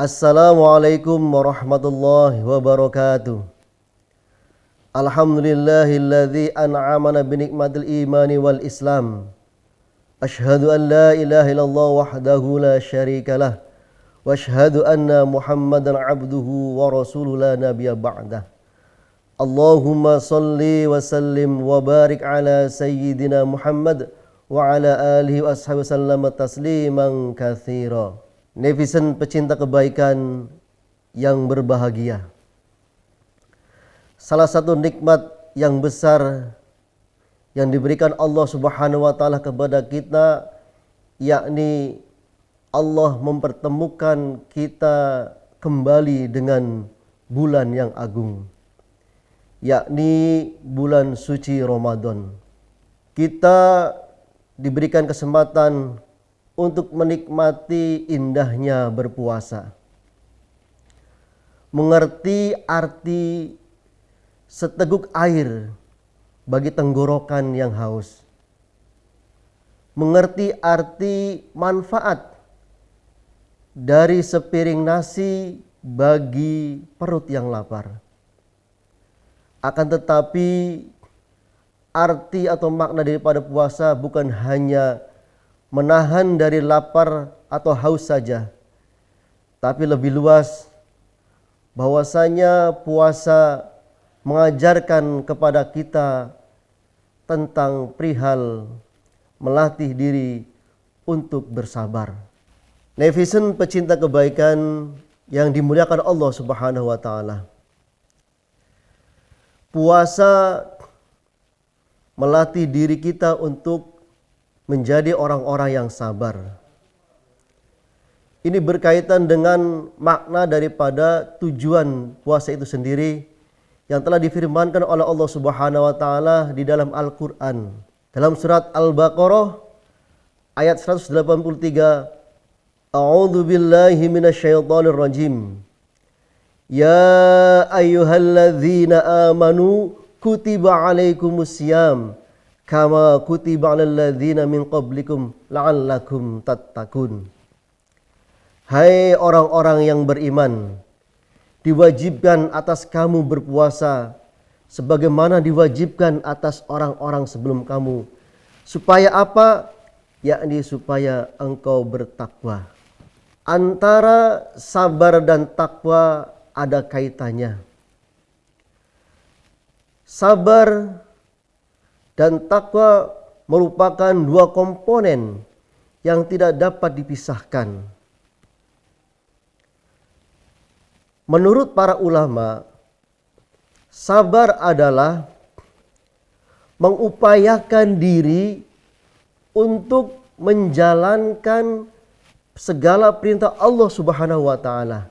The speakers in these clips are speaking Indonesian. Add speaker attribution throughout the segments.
Speaker 1: Assalamualaikum warahmatullahi wabarakatuh. Alhamdulillahilladzi an'amana binikmatil imani wal islam. Ashhadu an la ilaha illallah wahdahu la syarikalah. Wa ashhadu anna Muhammadan abduhu wa rasuluhu la nabiyya ba'dah. Allahumma salli wa sallim wa barik ala sayyidina Muhammad wa ala alihi wa ashabihi wasallam tasliman katsira. Netizen pecinta kebaikan yang berbahagia. Salah satu nikmat yang besar yang diberikan Allah Subhanahu wa taala kepada kita, yakni Allah mempertemukan kita kembali dengan bulan yang agung, yakni bulan suci Ramadan. Kita diberikan kesempatan untuk menikmati indahnya berpuasa, mengerti arti seteguk air bagi tenggorokan yang haus, mengerti arti manfaat dari sepiring nasi bagi perut yang lapar. Akan tetapi arti atau makna daripada puasa bukan hanya menahan dari lapar atau haus saja, tapi lebih luas bahwasanya puasa mengajarkan kepada kita tentang perihal melatih diri untuk bersabar. Netizen pecinta kebaikan yang dimuliakan Allah Subhanahu wa taala. Puasa melatih diri kita untuk menjadi orang-orang yang sabar. Ini berkaitan dengan makna daripada tujuan puasa itu sendiri yang telah difirmankan oleh Allah Subhanahu wa taala di dalam Al-Qur'an. Dalam surat Al-Baqarah ayat 183, A'udzu billahi minasyaitonir rajim. Ya ayyuhalladzina amanu kutiba alaikumusiyam kama kutiba 'alal ladzina min qablikum la'allakum tattaqun. Hai orang-orang yang beriman, diwajibkan atas kamu berpuasa sebagaimana diwajibkan atas orang-orang sebelum kamu. Supaya apa? Yakni supaya engkau bertakwa. Antara sabar dan takwa ada kaitannya. Sabar dan takwa merupakan dua komponen yang tidak dapat dipisahkan. Menurut para ulama, sabar adalah mengupayakan diri untuk menjalankan segala perintah Allah Subhanahu wa taala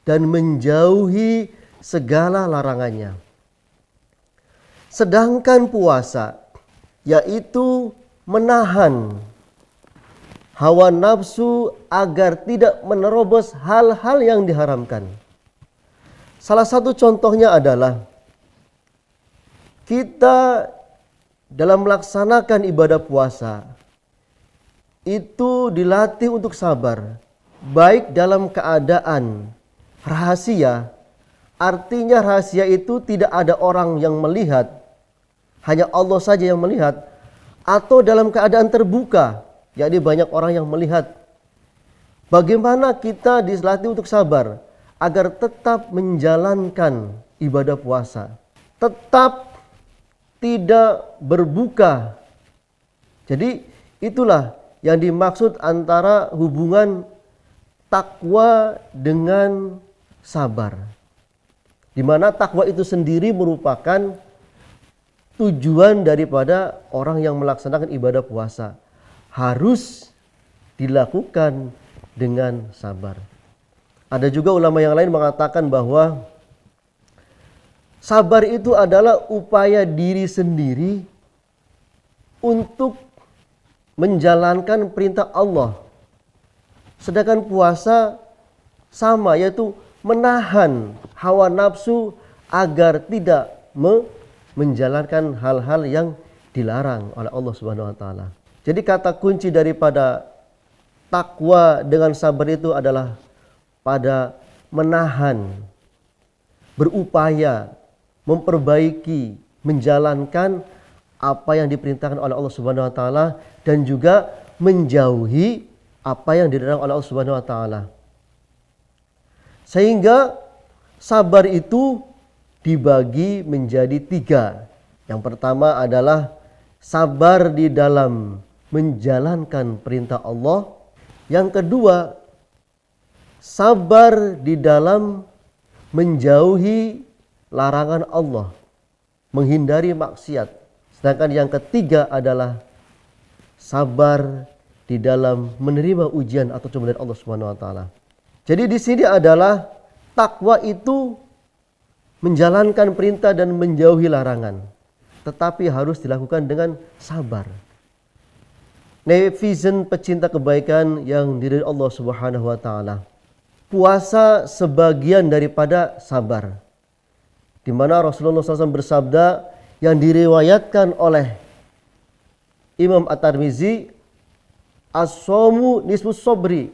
Speaker 1: dan menjauhi segala larangannya. Sedangkan puasa yaitu menahan hawa nafsu agar tidak menerobos hal-hal yang diharamkan. Salah satu contohnya adalah kita dalam melaksanakan ibadah puasa itu dilatih untuk sabar, baik dalam keadaan rahasia, artinya rahasia itu tidak ada orang yang melihat, hanya Allah saja yang melihat, atau dalam keadaan terbuka, jadi banyak orang yang melihat. Bagaimana kita dilatih untuk sabar agar tetap menjalankan ibadah puasa, tetap tidak berbuka. Jadi itulah yang dimaksud antara hubungan takwa dengan sabar, di mana takwa itu sendiri merupakan tujuan daripada orang yang melaksanakan ibadah puasa, harus dilakukan dengan sabar. Ada juga ulama yang lain mengatakan bahwa sabar itu adalah upaya diri sendiri untuk menjalankan perintah Allah. Sedangkan puasa sama, yaitu menahan hawa nafsu agar tidak menjalankan hal-hal yang dilarang oleh Allah Subhanahu wa taala. Jadi kata kunci daripada takwa dengan sabar itu adalah pada menahan, berupaya, memperbaiki, menjalankan apa yang diperintahkan oleh Allah Subhanahu wa taala dan juga menjauhi apa yang dilarang oleh Allah Subhanahu wa taala. Sehingga sabar itu dibagi menjadi 3. Yang pertama adalah sabar di dalam menjalankan perintah Allah. Yang kedua, sabar di dalam menjauhi larangan Allah, menghindari maksiat. Sedangkan yang ketiga adalah sabar di dalam menerima ujian atau cobaan dari Allah Subhanahu wa taala. Jadi di sini adalah takwa itu menjalankan perintah dan menjauhi larangan, tetapi harus dilakukan dengan sabar. Netizen pecinta kebaikan yang diridhoi Allah Subhanahu wa taala. Puasa sebagian daripada sabar. Di mana Rasulullah SAW bersabda yang diriwayatkan oleh Imam At-Tirmizi, as-shaumu nisfus sabri,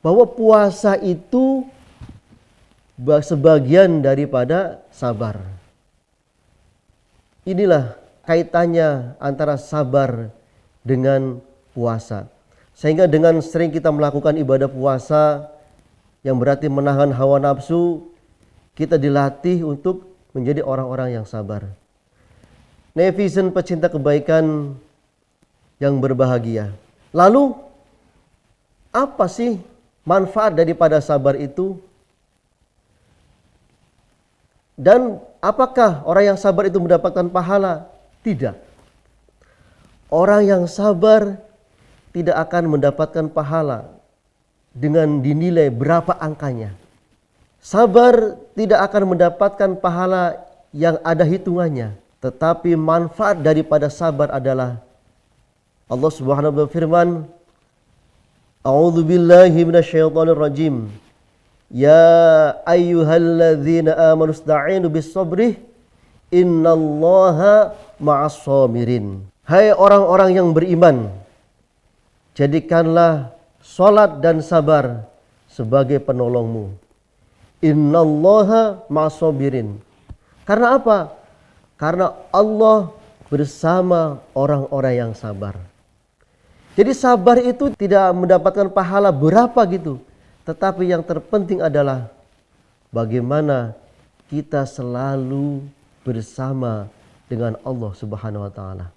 Speaker 1: bahwa puasa itu sebagian daripada sabar. Inilah kaitannya antara sabar dengan puasa. Sehingga dengan sering kita melakukan ibadah puasa yang berarti menahan hawa nafsu, kita dilatih untuk menjadi orang-orang yang sabar. Netizen pecinta kebaikan yang berbahagia. Lalu apa sih manfaat daripada sabar itu? Dan apakah orang yang sabar itu mendapatkan pahala? Tidak. Orang yang sabar tidak akan mendapatkan pahala dengan dinilai berapa angkanya. Sabar tidak akan mendapatkan pahala yang ada hitungannya. Tetapi manfaat daripada sabar adalah Allah Subhanahu wa taala berfirman, A'udzu billahi minasyaitonir rajim. Ya ayyuhalladzina amanu ista'inu bis-sabri innallaha ma'as sabirin. Hai orang-orang yang beriman, jadikanlah salat dan sabar sebagai penolongmu. Innallaha ma'as sabirin. Karena apa? Karena Allah bersama orang-orang yang sabar. Jadi sabar itu tidak mendapatkan pahala berapa gitu. Tetapi yang terpenting adalah bagaimana kita selalu bersama dengan Allah Subhanahu wa taala.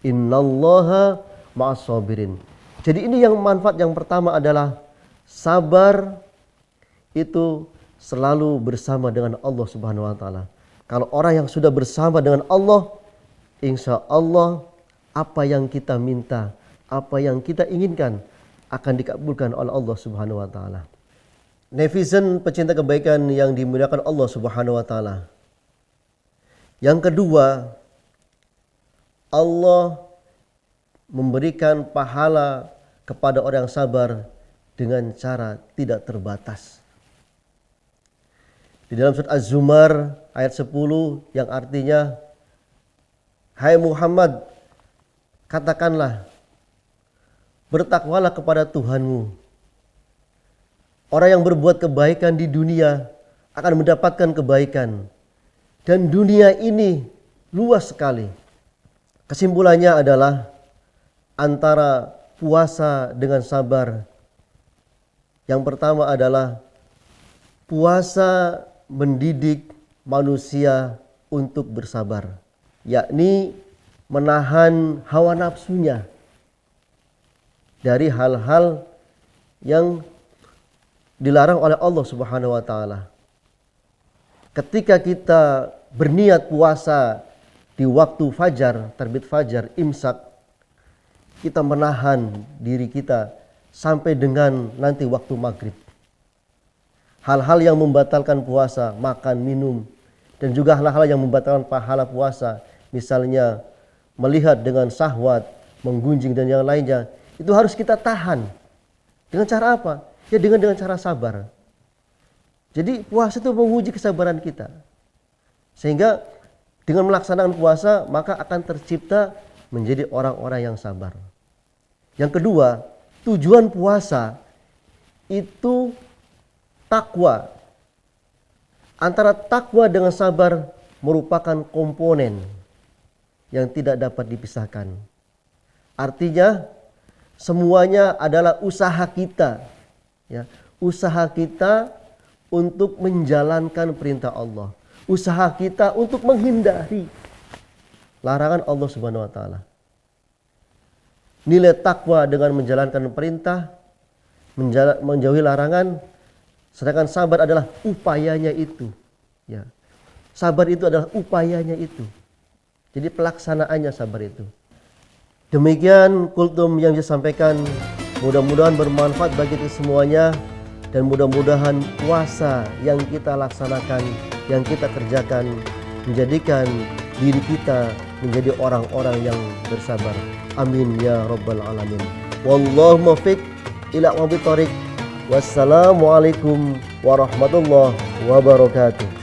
Speaker 1: Innallaha ma'as sabirin. Jadi ini yang manfaat yang pertama adalah sabar itu selalu bersama dengan Allah Subhanahu wa taala. Kalau orang yang sudah bersama dengan Allah, insya Allah apa yang kita minta, apa yang kita inginkan akan dikabulkan oleh Allah Subhanahu wa taala. Netizen pecinta kebaikan yang dimuliakan Allah Subhanahu wa taala. Yang kedua, Allah memberikan pahala kepada orang yang sabar dengan cara tidak terbatas. Di dalam surat Az-Zumar ayat 10 yang artinya, hai Muhammad, katakanlah, bertakwalah kepada Tuhanmu. Orang yang berbuat kebaikan di dunia akan mendapatkan kebaikan. Dan dunia ini luas sekali. Kesimpulannya adalah antara puasa dengan sabar. Yang pertama adalah puasa mendidik manusia untuk bersabar, yakni menahan hawa nafsunya dari hal-hal yang dilarang oleh Allah Subhanahu wa taala. Ketika kita berniat puasa di waktu fajar, terbit fajar, imsak, kita menahan diri kita sampai dengan nanti waktu maghrib. Hal-hal yang membatalkan puasa, makan, minum, dan juga hal-hal yang membatalkan pahala puasa, misalnya melihat dengan syahwat, menggunjing dan yang lainnya, itu harus kita tahan. Dengan cara apa? Ya dengan cara sabar. Jadi puasa itu menguji kesabaran kita. Sehingga dengan melaksanakan puasa maka akan tercipta menjadi orang-orang yang sabar. Yang kedua, tujuan puasa itu takwa. Antara takwa dengan sabar merupakan komponen yang tidak dapat dipisahkan. Artinya semuanya adalah usaha kita, ya, usaha kita untuk menjalankan perintah Allah, usaha kita untuk menghindari larangan Allah Subhanahu wa taala. Nilai takwa dengan menjalankan perintah, menjauhi larangan, sedangkan sabar adalah upayanya itu. Ya. Sabar itu adalah upayanya itu. Jadi pelaksanaannya sabar itu. Demikian kultum yang saya sampaikan. Mudah-mudahan bermanfaat bagi kita semuanya. Dan mudah-mudahan puasa yang kita laksanakan, yang kita kerjakan, menjadikan diri kita menjadi orang-orang yang bersabar. Amin ya rabbal alamin. Wallahu muwaffiq ila aqwamit thoriq. Wassalamualaikum warahmatullahi wabarakatuh.